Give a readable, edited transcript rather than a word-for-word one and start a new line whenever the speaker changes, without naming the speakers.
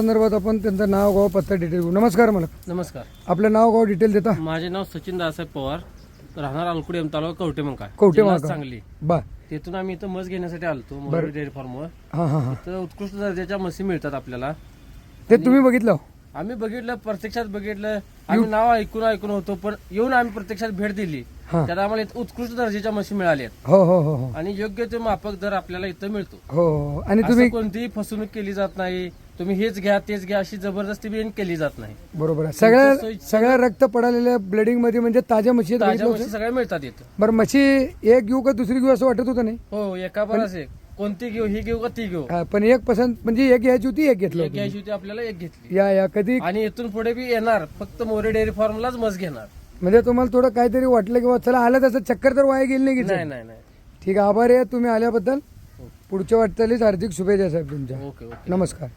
संदर्भात आपण त्यांचं नाव गाव पत्ता डिटेल घेऊ. नमस्कार मला
नमस्कार.
आपलं नाव गाव डिटेल देता.
माझे नाव सचिन दासाहेब पवार, राहणार अलकुडी तालुका कवटेमंका,
कवटेमंका.
सांगली.
बर.
तिथून आम्ही इथं म्हस घेण्यासाठी आलतो मोरबी डेअरी फार्मवर.
हां हां हां.
तर उत्कृष्ट दर्जाच्या म्हशी मिळतात आपल्याला.
ते तुम्ही बघितलं.
आम्ही बघितलं, प्रत्यक्षात बघितलं. आम्ही नाव ऐकून होतो, पण येऊन आम्ही प्रत्यक्षात भेट दिली.
हां.
त्यात आम्हाला इथं उत्कृष्ट दर्जाच्या म्हशी मिळाल्या
हो हो हो हो
आणि योग्य ते माफक दर आपल्याला इथं मिळतो.
हो हो. आणि
असं
तुम्ही
कोणतीही फसवणूक केली जात नाही. तुम्ही हेच घ्या तेच घ्या अशी जबरदस्ती बी केली जात नाही.
बरोबर आहे. सगळ्या रक्त पडालेल्या ब्लिडिंग मध्ये म्हणजे ताज्या म्हशी आहेत,
ताज्या
बघितलं
म्हशी
होतं?
सगळ्या मिळतात इथं.
बरं, म्हशी एक घेऊ का दुसरी घेऊ असं वाटत होतं नाही?
हो, एका बरंच एक. कोणती घेऊ, ही घेऊ का ती घेऊ?
हा, पण एक पसंत म्हणजे एक घ्यायची होती, एक घेतलं
एक
होतं.
घ्यायची होती आपल्याला, एक घेतली.
या कधी
आणि इथून पुढे बी येणार, फक्त मोरे डेअरी फार्मलाच मस घेणार.
म्हणजे तुम्हाला थोडं काहीतरी वाटलं की चला आलं तसं चक्कर तर वाया गेली नाही की?
नाही नाही नाही.
ठीक आहे, आभार आहे तुम्ही आल्याबद्दल. पुढच्या वाटचालीस हार्दिक शुभेच्छा साहेब तुमच्या.
Okay okay.
नमस्कार.